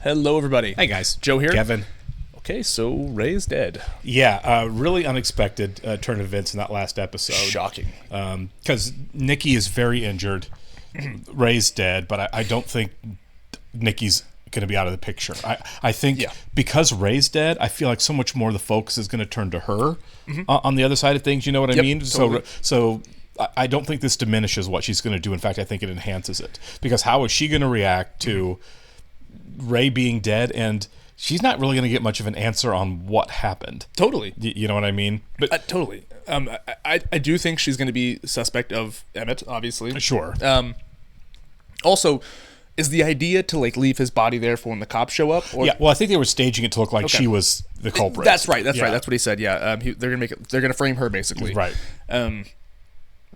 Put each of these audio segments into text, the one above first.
Hello, everybody. Hey guys, Joe here. Kevin. Okay, so Ray's dead. Yeah, really unexpected turn of events in that last episode. Shocking. Because Nikki is very injured. Ray's dead, but I don't think Nikki's going to be out of the picture. I think because Ray's dead, I feel like so much more of the focus is going to turn to her on the other side of things. You know what I mean? Totally. So I don't think this diminishes what she's going to do. In fact, I think it enhances it. Because how is she going to react to Ray being dead, and she's not really going to get much of an answer on what happened. Totally. You know what I mean? But totally. I do think she's going to be suspect of Emmett, obviously. Sure. Also, is the idea to leave his body there for when the cops show up? Or? Yeah. Well, I think they were staging it to look like she was the culprit. That's right. That's right. That's what he said. Yeah. They're gonna frame her basically. Right.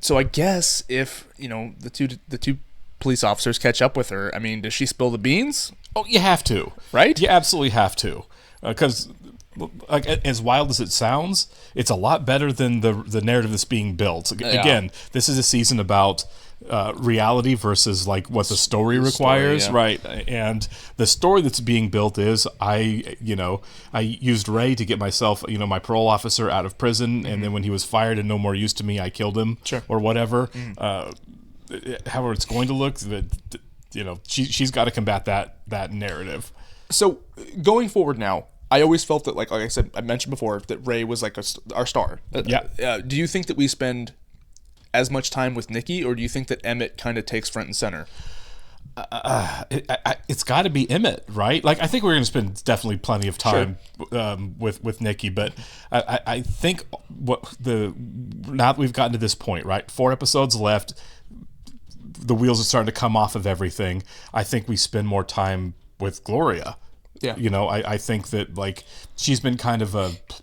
So I guess if the two police officers catch up with her, I mean, does she spill the beans? Oh, you have to. Right? You absolutely have to. Because, as wild as it sounds, it's a lot better than the narrative that's being built. Again, this is a season about reality versus what the story requires, story, right? And the story that's being built is I used Ray to get myself, my parole officer out of prison, and then when he was fired and no more use to me, I killed him, or whatever. However it's going to look, she's got to combat that narrative. So going forward now, I always felt that, like I said, I mentioned before, that Ray was our star. Do you think that we spend as much time with Nikki, or do you think that Emmett kind of takes front and center? It's got to be Emmett, right? I think we're going to spend definitely plenty of time with Nikki, but I think now that we've gotten to this point, right? 4 episodes left. The wheels are starting to come off of everything. I think we spend more time with Gloria. Yeah. I think that she's been kind of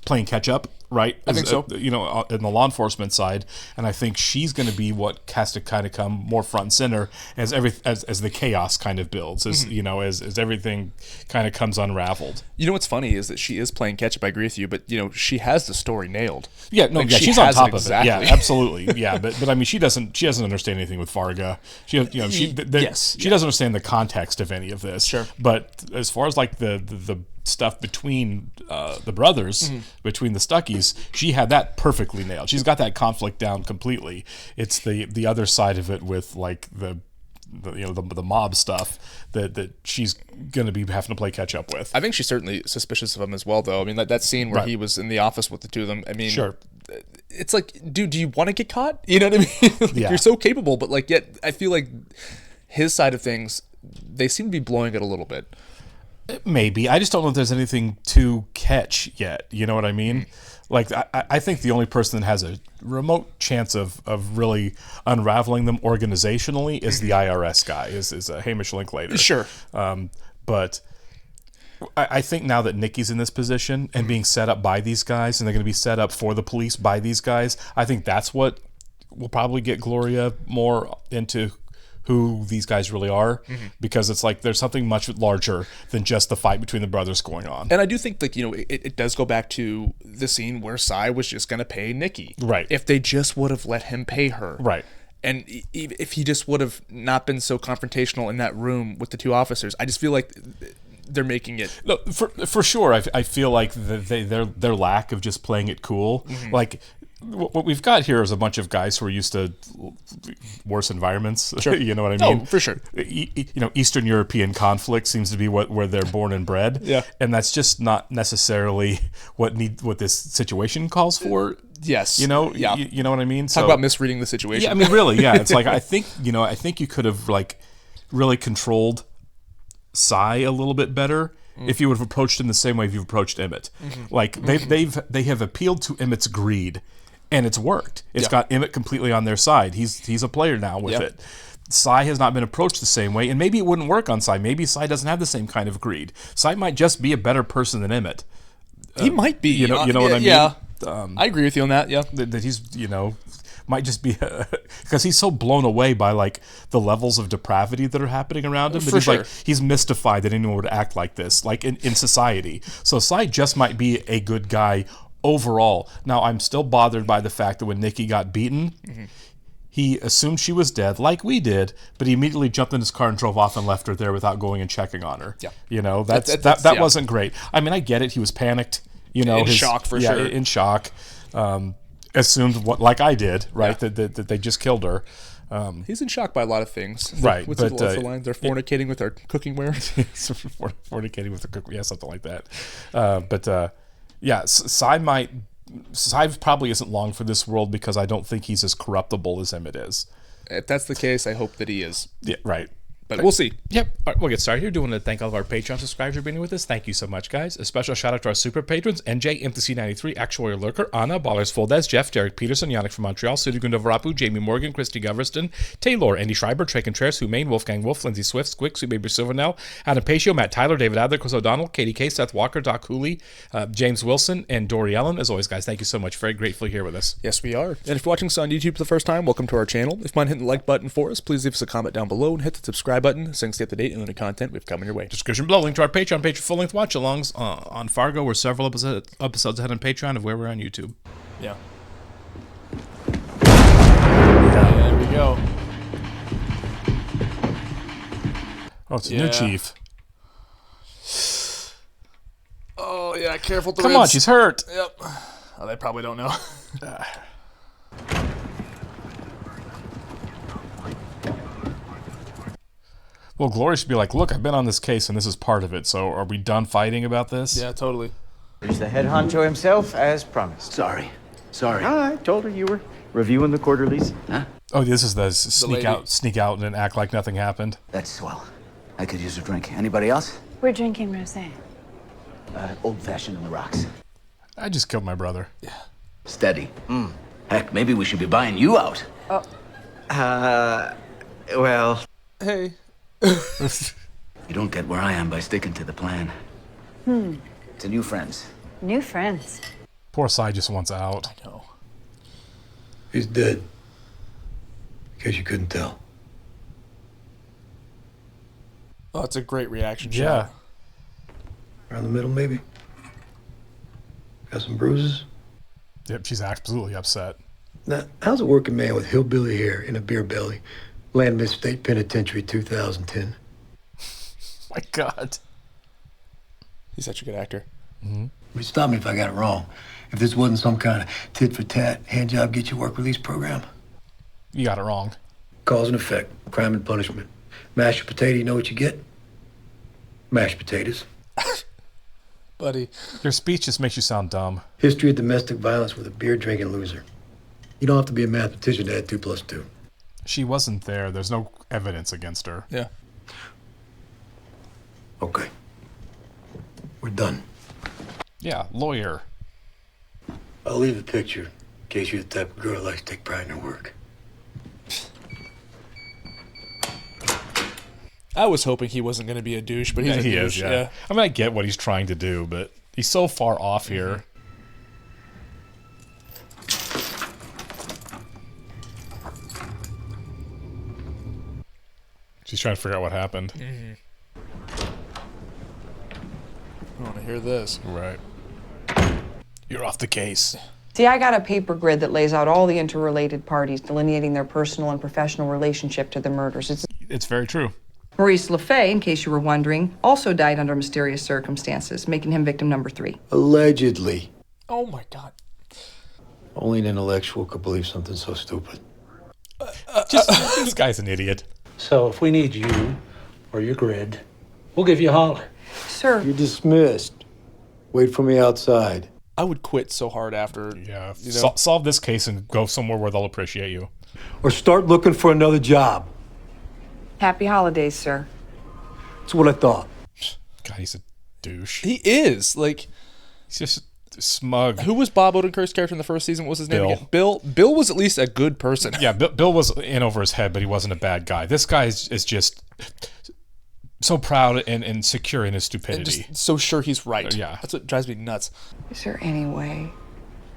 playing catch up, right? I think so. In the law enforcement side, and I think she's going to be what has to kind of come more front and center as the chaos kind of builds, as everything kind of comes unraveled. You know what's funny is that she is playing catch up. I agree with you, but she has the story nailed. Yeah, no, she's on top of it. Yeah, absolutely. Yeah, but I mean, she doesn't understand anything with Fargo. She doesn't understand the context of any of this. Sure. But as far as the stuff between the brothers, between the Stuckies, she had that perfectly nailed. She's got that conflict down completely. It's the other side of it with the mob stuff that she's going to be having to play catch up with. I think she's certainly suspicious of him as well, though. I mean, that scene where he was in the office with the two of them. I mean, sure. It's dude, do you want to get caught? You know what I mean? You're so capable, but yet I feel like his side of things, they seem to be blowing it a little bit. Maybe. I just don't know if there's anything to catch yet. You know what I mean? I think the only person that has a remote chance of really unraveling them organizationally is the IRS guy, is Hamish Linklater. Sure. But I think now that Nikki's in this position and being set up by these guys, and they're going to be set up for the police by these guys, I think that's what will probably get Gloria more into who these guys really are, because it's there's something much larger than just the fight between the brothers going on. And I do think it does go back to the scene where Cy was just going to pay Nikki. Right. If they just would have let him pay her. Right. And if he just would have not been so confrontational in that room with the two officers, I just feel like they're making it. No, for sure. I feel like their lack of just playing it cool, what we've got here is a bunch of guys who are used to worse environments. Sure. You know what I mean? Oh, for sure. Eastern European conflict seems to be where they're born and bred. Yeah. And that's just not necessarily what this situation calls for. Yes. You know what I mean? Talk about misreading the situation. Yeah, I mean, really, yeah. It's I think you could have really controlled Cy a little bit better if you would have approached him the same way you've approached Emmett. They have appealed to Emmett's greed. And it's worked. It's got Emmett completely on their side. He's a player now with it. Cy has not been approached the same way, and maybe it wouldn't work on Cy. Maybe Cy doesn't have the same kind of greed. Cy might just be a better person than Emmett. He might be. You know what I mean? Yeah. I agree with you on that. Yeah. That he's might just be because he's so blown away by the levels of depravity that are happening around him. For sure. He's mystified that anyone would act like this, in society. So Cy just might be a good guy overall. Now, I'm still bothered by the fact that when Nikki got beaten, He assumed she was dead, like we did, but he immediately jumped in his car and drove off and left her there without going and checking on her. Yeah. You know, that wasn't great. I mean, I get it. He was panicked. You know, in shock for sure. In shock. Assumed like I did, right? That they just killed her. He's in shock by a lot of things. Right. What's the lines? They're fornicating with our cookingware. Fornicating with the cookware. Yeah, something like that. Cy probably isn't long for this world because I don't think he's as corruptible as Emmett is. If that's the case, I hope that he is. Yeah, right. But we'll see. Yep. All right, we'll get started here. Do want to thank all of our Patreon subscribers for being with us. Thank you so much, guys. A special shout out to our super patrons: NJ, MTC93, Actuary Lurker, Anna, Ballers Fuldez, Jeff, Derek Peterson, Yannick from Montreal, Sudi Gundavarapu, Jamie Morgan, Christy Goverston, Taylor, Andy Schreiber, Trey Contreras, Humaine, Wolfgang Wolf, Lindsay Swift, Squick, Sue Baby Silvernell, Adam Pacio, Matt Tyler, David Adler, Chris O'Donnell, Katie K, Seth Walker, Doc Hooley, James Wilson, and Dory Ellen. As always, guys, thank you so much. Very grateful here with us. Yes, we are. And if you're watching us on YouTube for the first time, welcome to our channel. If you mind hitting the like button for us, please leave us a comment down below and hit the subscribe button so you can stay up to date on the content we've coming your way. Description below, link to our Patreon page for full-length watch-alongs on Fargo. We're several episodes ahead on Patreon of where we're on YouTube. Yeah. There we go. Oh, it's a new chief. Oh, yeah, careful. Come on, she's hurt. Yep. Oh, they probably don't know. Well, Glory should be like, look, I've been on this case and this is part of it, so are we done fighting about this? Yeah, totally. Here's the head honcho himself, as promised. Sorry. I told her you were reviewing the quarterlies. Huh? Oh, this is the sneak out and act like nothing happened. That's swell. I could use a drink. Anybody else? We're drinking rosé. Old-fashioned on the rocks. I just killed my brother. Yeah. Steady. Heck, maybe we should be buying you out. Well... Hey. You don't get where I am by sticking to the plan. To new friends. New friends. Poor Cy just wants out. I know. He's dead. In case you couldn't tell. Oh, it's a great reaction Yeah. shot. Around the middle, maybe? Got some bruises? Yep, she's absolutely upset. Now, how's a working man with hillbilly hair and a beer belly land Miss State Penitentiary 2010? My God. He's such a good actor. Stop me if I got it wrong. If this wasn't some kind of tit-for-tat, hand-job, get-you-work-release program. You got it wrong. Cause and effect, crime and punishment. Mash your potato, you know what you get? Mashed potatoes. Buddy. Your speech just makes you sound dumb. History of domestic violence with a beer-drinking loser. You don't have to be a mathematician to add 2 plus 2. She wasn't there. There's no evidence against her. Yeah. Okay. We're done. Yeah, lawyer. I'll leave a picture in case you're the type of girl that likes to take pride in her work. I was hoping he wasn't going to be a douche, but he's a douche. Yeah. I mean, I get what he's trying to do, but he's so far off here. She's trying to figure out what happened. I want to hear this. Right. You're off the case. See, I got a paper grid that lays out all the interrelated parties, delineating their personal and professional relationship to the murders. It's very true. Maurice LeFay, in case you were wondering, also died under mysterious circumstances, making him victim number 3. Allegedly. Oh, my God. Only an intellectual could believe something so stupid. This guy's an idiot. So if we need you or your grid, we'll give you a holler. Sir. You're dismissed. Wait for me outside. I would quit so hard after. Yeah. You know? Solve this case and go somewhere where they'll appreciate you. Or start looking for another job. Happy holidays, sir. That's what I thought. God, he's a douche. He is. Like, He's just smug. who was Bob Odenkirk's character in the first season? What was his name Bill. again? Bill was at least a good person. Yeah, Bill was in over his head, but he wasn't a bad guy. This guy is just so proud and secure in his And stupidity. just so sure he's right. Yeah. That's what drives me nuts. Is there any way?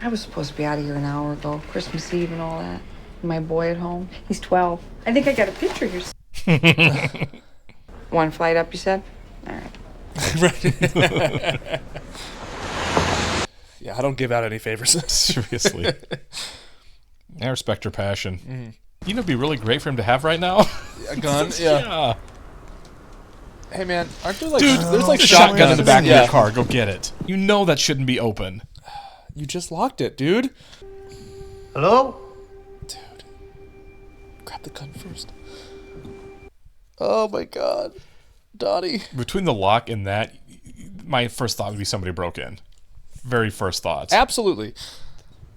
I was supposed to be out of here an hour ago, Christmas Eve and all that. My boy at home, he's 12. I think I got a picture of yours. One flight up, you said? All right. Yeah, I don't give out any favors. Seriously. I respect your passion. You know, it'd be really great for him to have right now. A gun? Yeah. Hey, man, aren't there like... Dude, there's like shotgun in the back of Yeah. your car. Go get it. You know that shouldn't be open. You just locked it, dude. Hello? Dude. Grab the gun first. Oh, my God. Donnie. Between the lock and that, my first thought would be somebody broke in. Very first thoughts. Absolutely.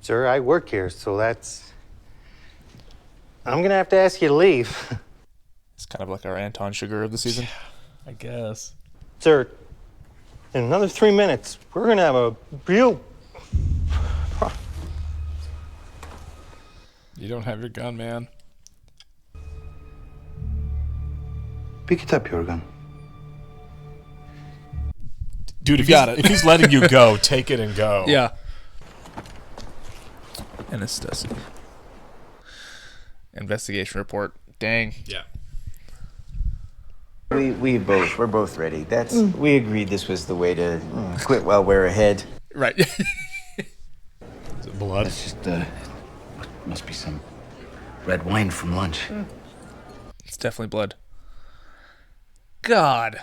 Sir, I work here, so that's... I'm gonna have to ask you to leave. It's kind of like our Anton Sugar of the season. I guess. Sir, in another 3 minutes, we're gonna have a real... You don't have your gun, man. Pick it up, your gun. Dude, if got he's, it. if he's letting you go, take it and go. Yeah. Anesthesia. Investigation report. Dang. Yeah. We're both ready. We agreed this was the way to quit while we're ahead. Right. Is it blood? That's just, must be some red wine from lunch. It's definitely blood. God.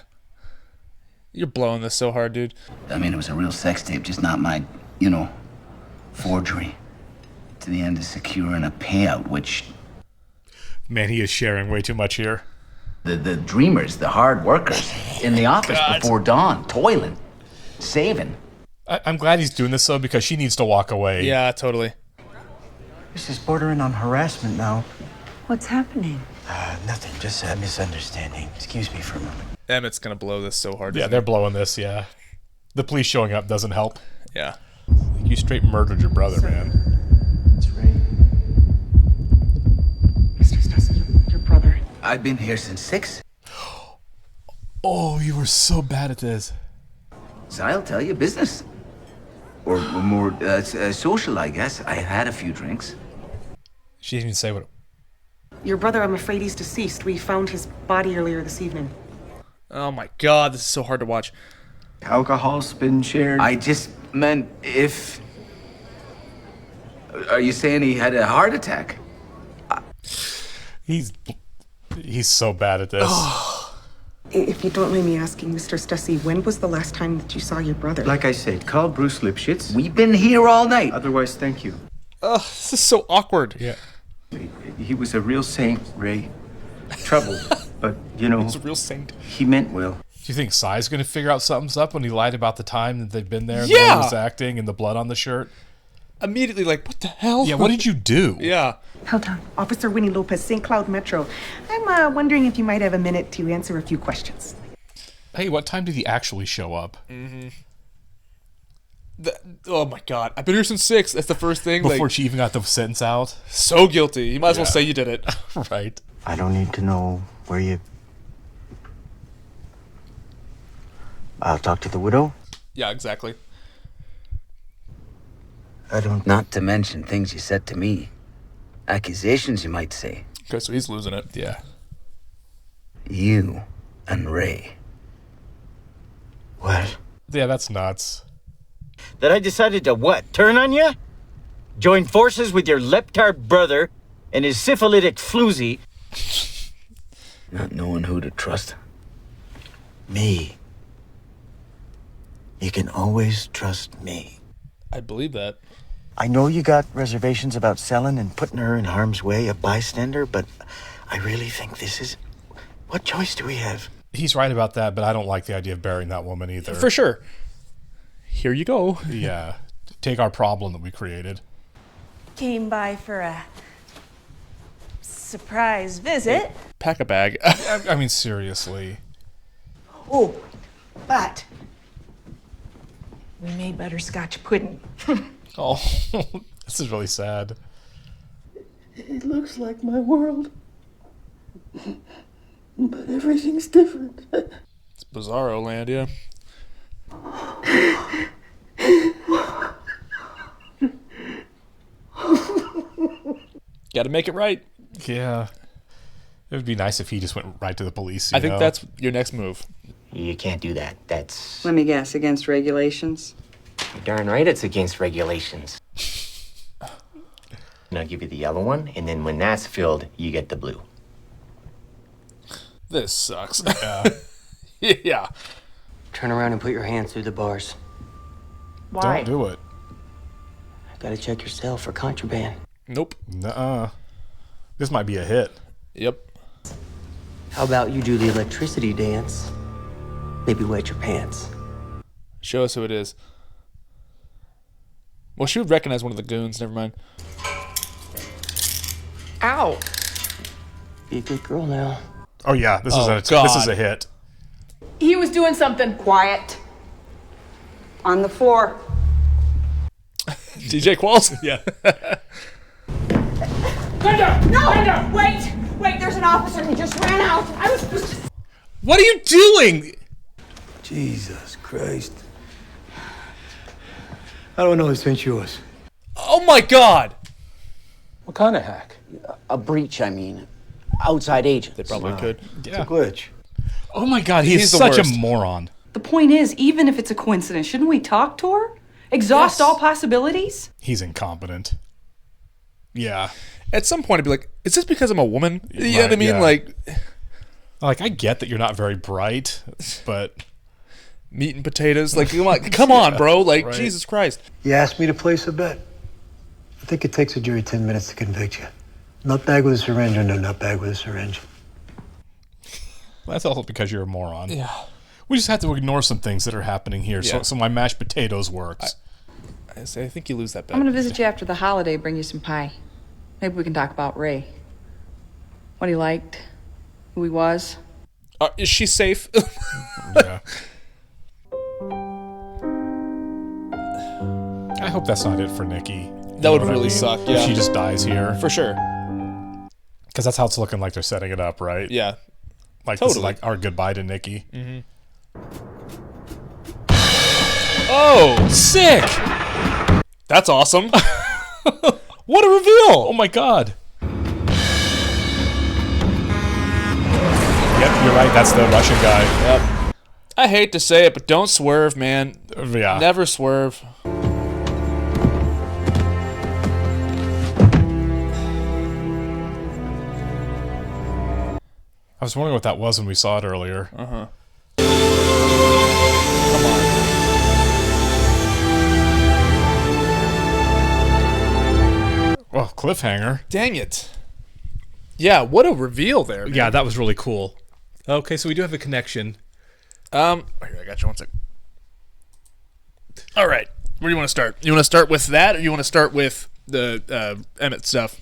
You're blowing this so hard, dude. I mean, it was a real sex tape, just not my, forgery. To the end of securing a payout, which Man, he is sharing way too much here. the dreamers, the hard workers, in the office before dawn, toiling, saving. I'm glad he's doing this, though, because she needs to walk away. Yeah, totally. This is bordering on harassment now. What's happening? Nothing, just a misunderstanding. Excuse me for a moment. Emmett's gonna blow this so hard. Yeah, isn't they're he? blowing this, yeah. The police showing up doesn't help. Yeah. You straight murdered your brother, man. That's right. Mr. Stussy, your brother. I've been here since 6, Oh, you were so bad at this. so I'll tell you, business. Or more social, I guess. I had a few drinks. She didn't even say what... Your brother, I'm afraid he's deceased. We found his body earlier this evening. Oh my God, this is so hard to watch. Alcohol's been shared. I just meant if... Are you saying he had a heart attack? He's so bad at this. If you don't mind me asking, Mr. Stussy, when was the last time that you saw your brother? Like I said, call Bruce Lipschitz. We've been here all night. Otherwise, thank you. Ugh, this is so awkward. Yeah. He was a real saint, Ray. Troubled, but, He's a real saint. he meant well. Do you think Sai's going to figure out something's up when he lied about the time that they've been there and Yeah. the way he was acting and the blood on the shirt? Immediately, like, what the hell? Yeah, what did you do? Yeah. Hold on. Officer Winnie Lopez, St. Cloud Metro. I'm wondering if you might have a minute to answer a few questions. Hey, what time did he actually show up? Oh my God, I've been here since 6. That's the first thing. Before Like, she even got the sentence out? so guilty. You might as well Yeah. say you did it. Right. I don't need to know where you... I'll talk to the widow. Yeah, exactly. I don't... Not to mention things you said to me. Accusations, you might say. Okay, so he's losing it. Yeah. You and Ray. What? Yeah, that's nuts. That I decided to what? Turn on you? Join forces with your leptard brother and his syphilitic floozy. Not knowing who to trust. Me. You can always trust me. I believe that. I know you got reservations about selling and putting her in harm's way, a bystander, but I really think this is... What choice do we have? He's right about that, but I don't like the idea of burying that woman either. For sure. Here you go. Yeah. Take our problem that we created. Came by for a surprise visit. Pack a bag. I mean, seriously. Oh, but we made butterscotch pudding. Oh, this is really sad. It looks like my world. But everything's different. It's Bizarro land, yeah. Gotta make it right. Yeah. It would be nice if he just went right to the police. I think that's your next move. You can't do that. That's... Let me guess, against regulations? You're darn right it's against regulations. And I'll give you the yellow one, and then when that's filled, you get the blue. This sucks. Yeah. Turn around and put your hands through the bars. Why? Don't do it. Gotta check your cell for contraband. Nope. Nuh-uh. This might be a hit. Yep. How about you do the electricity dance? Maybe wet your pants. Show us who it is. Well, she would recognize one of the goons. Never mind. Ow. Be a good girl now. Oh yeah, this is a hit. He was doing something. Quiet. On the floor. DJ Qualls? Yeah. No! Wait, there's an officer. He just ran out. I was supposed to... What are you doing? Jesus Christ. I don't know who sent yours. Oh my God. What kind of hack? A breach, I mean. Outside agents. They probably could. It's a glitch. Oh my God, he's the such worst. a moron. The point is, even if it's a coincidence, shouldn't we talk to her? Exhaust all possibilities? He's incompetent. Yeah. At some point, I'd be like, is this because I'm a woman? You know what I mean? yeah. Like, I get that you're not very bright, but meat and potatoes. Like, come on, bro. Like, right. Jesus Christ. You asked me to place a bet. I think it takes a jury 10 minutes to convict you. Nutbag with a syringe or no nutbag with a syringe. that's also because you're a moron. Yeah. We just have to ignore some things that are happening here, Yeah. so my mashed potatoes works. I think you lose that bet. I'm going to visit you after the holiday, bring you some pie. Maybe we can talk about Ray. What he liked, who he was. Is she safe? Yeah. I hope that's not it for Nikki. That would really suck, yeah. If she just dies here. For sure. Because that's how it's looking like they're setting it up, right? Yeah. Like, Totally. this is like our goodbye to Nikki. Mm-hmm. Oh, sick! That's awesome. What a reveal! Oh my God. Yep, you're right. That's the Russian guy. Yep. I hate to say it, but don't swerve, man. Yeah. Never swerve. I was wondering what that was when we saw it earlier. Uh-huh. Well, cliffhanger. Dang it. Yeah, what a reveal there, man. Yeah, that was really cool. Okay, so we do have a connection. Here, I got you one sec. All right. Where do you want to start? You want to start with that, or you want to start with the Emmett stuff?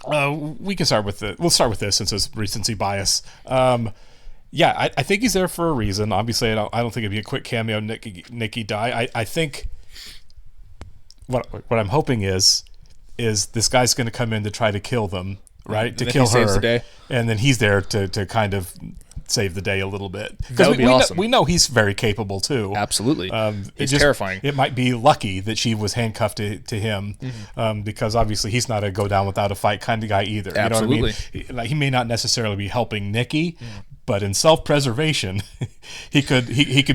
We can start with we'll start with this since it's recency bias. Yeah, I think he's there for a reason. Obviously, I don't think it'd be a quick cameo. Nikki die. I think what I'm hoping is this guy's going to come in to try to kill them, right? To kill her, saves the day. And then he's there to kind of save the day a little bit. That would be awesome. We know he's very capable too. Absolutely. He's terrifying. It might be lucky that she was handcuffed to him, because obviously he's not a go down without a fight kind of guy either. Absolutely. You know what I mean? Like, he may not necessarily be helping Nikki, but in self-preservation, he could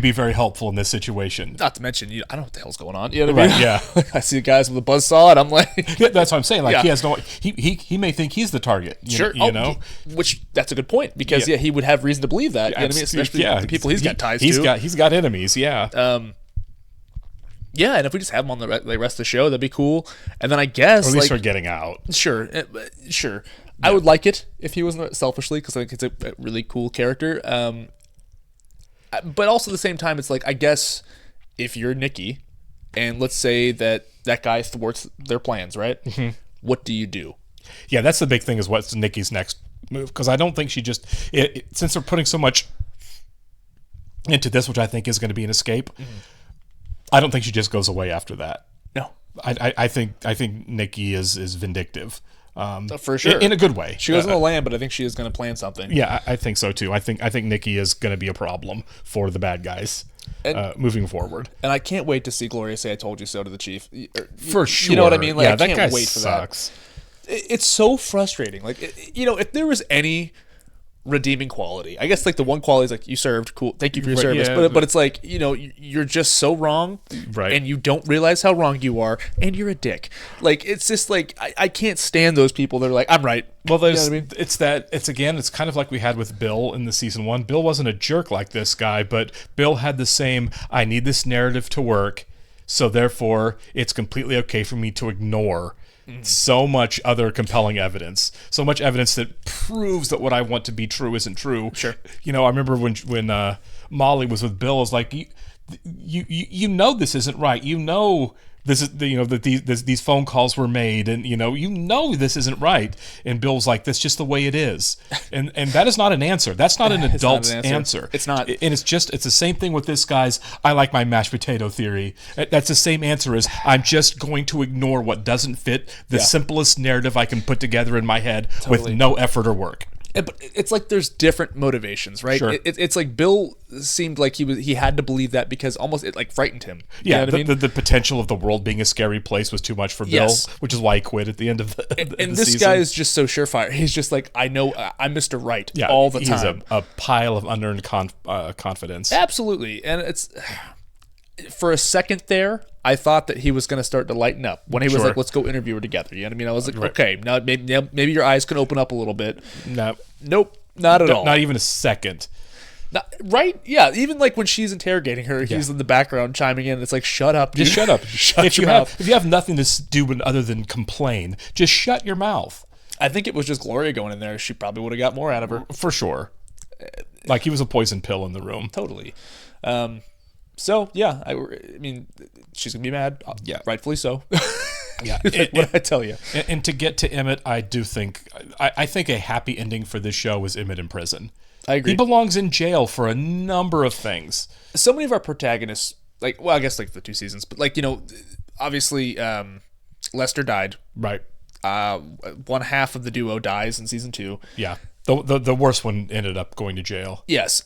be very helpful in this situation. Not to mention, I don't know what the hell's going on. You know what I mean? Right, yeah. I see guys with a buzzsaw, and I'm like... Yeah, that's what I'm saying. Like, Yeah. he has no... He may think he's the target. Sure. You know? Which, that's a good point, because, he would have reason to believe that. You know what I mean? Especially the people he's got ties to. He's got enemies, yeah. Yeah, and if we just have him on the rest of the show, that'd be cool. And then I guess... Or at least they're getting out. Sure. Sure. I would like it if he wasn't selfishly, because I think it's a really cool character. But also at the same time, it's like, I guess if you're Nikki, and let's say that guy thwarts their plans, right? Mm-hmm. What do you do? Yeah, that's the big thing, is what's Nikki's next move. Because I don't think she just... since they're putting so much into this, which I think is going to be an escape, I don't think she just goes away after that. No. I think Nikki is vindictive. For sure. In a good way. She goes on the land, but I think she is going to plan something. Yeah, I think so too. I think Nikki is going to be a problem for the bad guys moving forward. And I can't wait to see Gloria say "I told you so" to the chief. For sure. You know what I mean? Like, yeah, I can't that guy wait for sucks. that. It's so frustrating. Like, if there was any redeeming quality. I guess like the one quality is like you served, cool, thank you for your service. yeah, but it's like, you know, you're just so wrong, right? And you don't realize how wrong you are, and you're a dick. Like it's just like I can't stand those people that are like, I'm right. Well, there's you know what I mean? it's kind of like we had with Bill in the season 1. Bill wasn't a jerk like this guy, but Bill had the same, I need this narrative to work, so therefore it's completely okay for me to ignore so much other compelling evidence, so much evidence that proves that what I want to be true isn't true. Sure. You know, I remember when Molly was with Bill, it was like, you know this isn't right. You know this is, you know, that these phone calls were made, and you know this isn't right. And Bill's like, that's just the way it is, and that is not an answer. That's not an adult's answer. It's not. And it's the same thing with this guy's I like my mashed potato theory. That's the same answer as I'm just going to ignore what doesn't fit the simplest narrative I can put together in my head with no effort or work. But it's like there's different motivations, right? Sure. It's like Bill seemed like he had to believe that because almost it like frightened him. Yeah, you know what I mean? the potential of the world being a scary place was too much for Bill, which is why he quit at the end of the and the this season. guy is just so surefire. He's just like, I know I'm Mr. Right Yeah, all the time. He's a pile of unearned confidence. Absolutely, and it's for a second there, I thought that he was going to start to lighten up when he was like, let's go interview her together. You know what I mean? I was like, okay, now maybe your eyes can open up a little bit. Nope, not at all. Not even a second. Right? Yeah, even like when she's interrogating her, he's in the background chiming in. It's like, shut up, dude. Just shut up. Shut your mouth. If you have nothing to do other than complain, just shut your mouth. I think it was just Gloria going in there. She probably would have got more out of her. For sure. Like he was a poison pill in the room. Totally. So, yeah, I mean, she's going to be mad. Yeah. Rightfully so. Yeah. What did I tell you? And to get to Emmett, I do think, I think a happy ending for this show is Emmett in prison. I agree. He belongs in jail for a number of things. So many of our protagonists, like, well, I guess like the 2 seasons, but like, you know, obviously Lester died. Right. One half of the duo dies in season 2. Yeah. The worst one ended up going to jail. Yes.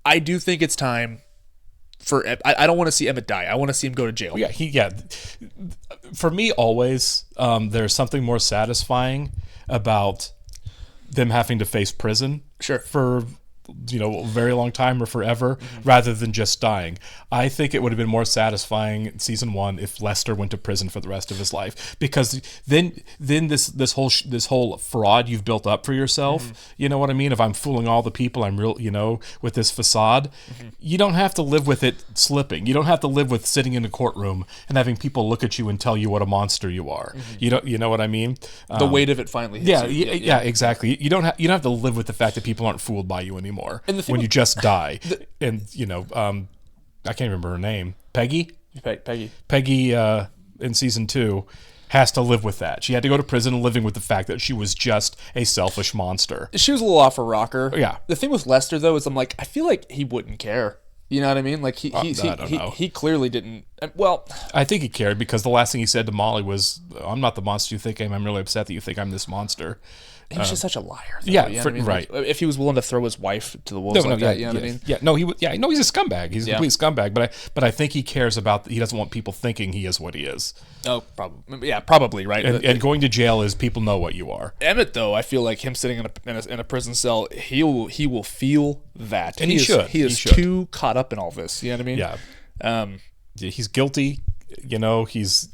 I do think it's time for, I don't want to see Emmett die. I want to see him go to jail. Yeah. For me, always, there's something more satisfying about them having to face prison. Sure. For, you know, a very long time or forever, rather than just dying. I think it would have been more satisfying in season 1 if Lester went to prison for the rest of his life, because then this whole fraud you've built up for yourself, you know what I mean? If I'm fooling all the people, I'm real, you know, with this facade, you don't have to live with it slipping. You don't have to live with sitting in a courtroom and having people look at you and tell you what a monster you are. You know what I mean? The weight of it finally hits you. Yeah, exactly. You don't have to live with the fact that people aren't fooled by you anymore. And when you just die, and you know, I can't remember her name. Peggy in season 2 has to live with that. She had to go to prison living with the fact that she was just a selfish monster. She was a little off her rocker. Yeah. The thing with Lester though is I'm like, I feel like he wouldn't care. You know what I mean? Like I don't know. He clearly didn't. Well, I think he cared, because the last thing he said to Molly was, "I'm not the monster you think I am. I'm really upset that you think I'm this monster." He was just such a liar. Though, Yeah, you know what I mean? right. Like, if he was willing to throw his wife to the wolves like that, you know what I mean? Yeah, no, he's a scumbag. He's a complete scumbag. But I think he cares about. He doesn't want people thinking he is what he is. Oh, probably. Yeah, probably right. And going to jail is people know what you are. Emmett, though, I feel like him sitting in a prison cell, he will feel that, and he should. He is too caught up in all this. You know what I mean? Yeah. He's guilty. You know, he's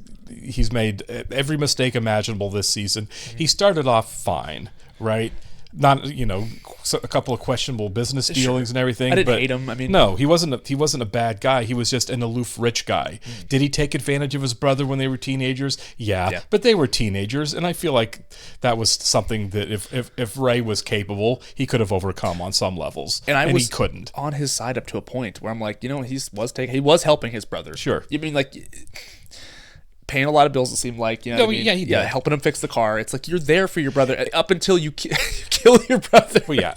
made every mistake imaginable this season. He started off fine, right? Not, you know, a couple of questionable business dealings and everything. I didn't hate him. I mean, no, he wasn't a bad guy. He was just an aloof rich guy. Did he take advantage of his brother when they were teenagers? Yeah, but they were teenagers, and I feel like that was something that if Ray was capable, he could have overcome on some levels, and he couldn't. On his side up to a point where I'm like, you know, he was helping his brother. Sure. You mean like paying a lot of bills, it seemed like, you know what I mean? Yeah, he did. Helping him fix the car. It's like, you're there for your brother up until you kill your brother. Well, yeah,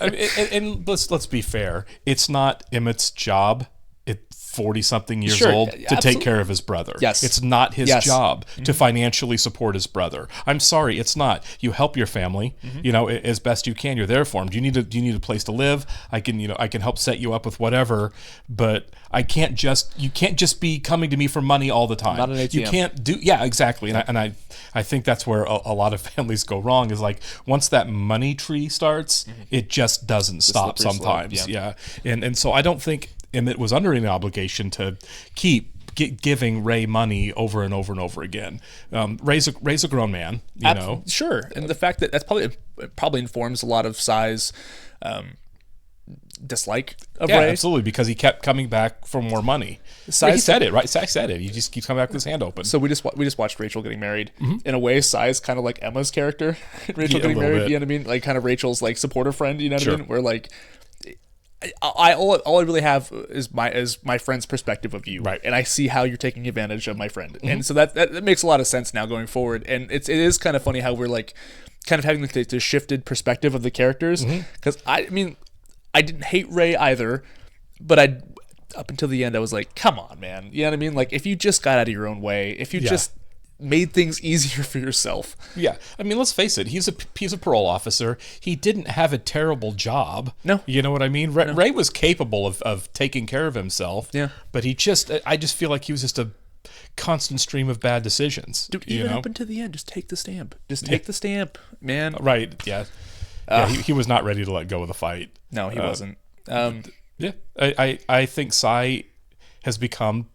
and let's be fair. It's not Emmett's job 40-something years Sure, old to absolutely. take care of his brother. Yes. It's not his Yes. job to financially support his brother. I'm sorry, it's not. You help your family, as best you can. You're there for them. Do you need a place to live? I can help set you up with whatever, but you can't just be coming to me for money all the time. Not an ATM. You can't do, exactly. And I think that's where a lot of families go wrong, is like once that money tree starts, it just doesn't stop slippery slope, sometimes. And so I don't think Emmett was under any obligation to keep giving Ray money over and over and over again. Ray's a grown man, you know. Sure, and the fact that that's probably informs a lot of Sai's dislike of Ray. Absolutely, because he kept coming back for more money. He said it, right? Sai said it. He just keeps coming back with his hand open. So we just watched Rachel getting married. In a way, Sai's kind of like Emma's character. Rachel Yeah, getting a little married, bit. you know what I mean? Like kind of Rachel's like supportive friend, you know what I Sure. mean? Where like all I really have is my friend's perspective of you, Right? And I see how you're taking advantage of my friend, and so that makes a lot of sense now going forward. And it is kind of funny how we're like kind of having the shifted perspective of the characters, because I mean I didn't hate Ray either, but up until the end I was like, come on, man, you know what I mean? Like if you just got out of your own way, if you just made things easier for yourself. Yeah, I mean, let's face it. He's a parole officer. He didn't have a terrible job. No, you know what I mean. Ray was capable of taking care of himself. Yeah, but I just feel like he was just a constant stream of bad decisions. Dude, even up until the end, just take the stamp. Just take the stamp, man. Right? Yeah. He was not ready to let go of the fight. No, he wasn't. I think Sai has become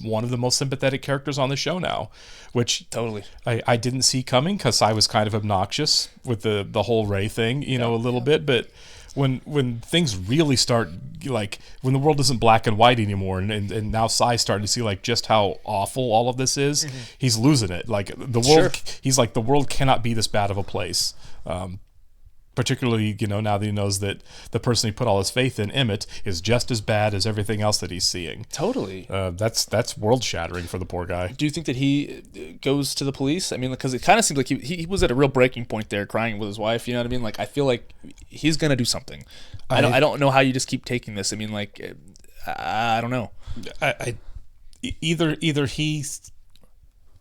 one of the most sympathetic characters on the show now, which totally I didn't see coming, because I was kind of obnoxious with the whole Ray thing, a little bit. But when things really start, like when the world isn't black and white anymore, and now Sai's starting to see like just how awful all of this is, he's losing it. Like the world, he's like, the world cannot be this bad of a place. Particularly, now that he knows that the person he put all his faith in, Emmett, is just as bad as everything else that he's seeing. Totally. That's world shattering for the poor guy. Do you think that he goes to the police? I mean, because it kind of seems like he was at a real breaking point there, crying with his wife. You know what I mean? Like I feel like he's gonna do something. I don't know how you just keep taking this. I mean, like I don't know. Either he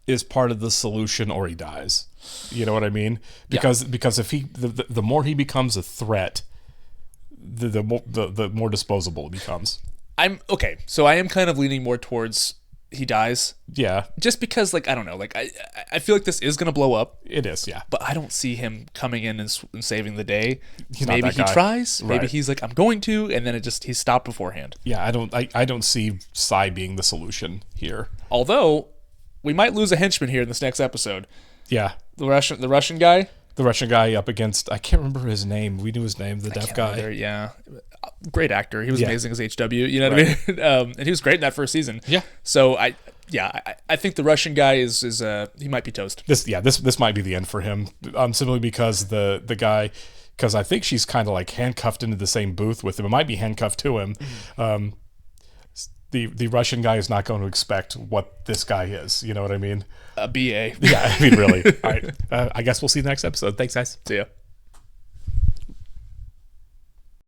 is part of the solution or he dies. You know what I mean? Because if the more he becomes a threat, the more disposable it becomes. So I am kind of leaning more towards he dies. Yeah. Just because, like, I don't know, like I feel like this is gonna blow up. It is, yeah. But I don't see him coming in and saving the day. Maybe he tries. Right. Maybe he's like, I'm going to, and then he's stopped beforehand. Yeah, I don't see Sai being the solution here. Although we might lose a henchman here in this next episode. Yeah. The Russian guy? The Russian guy up against, I can't remember his name. We knew his name, the deaf guy. Either, yeah. Great actor. He was amazing as HW, you know what I mean? And he was great in that first season. Yeah. So I think the Russian guy is he might be toast. This might be the end for him. Simply because the guy, because I think she's kind of like handcuffed into the same booth with him. It might be handcuffed to him. The Russian guy is not going to expect what this guy is. You know what I mean? A BA. Yeah, I mean, really. All right. I guess we'll see you next episode. Thanks, guys. See ya.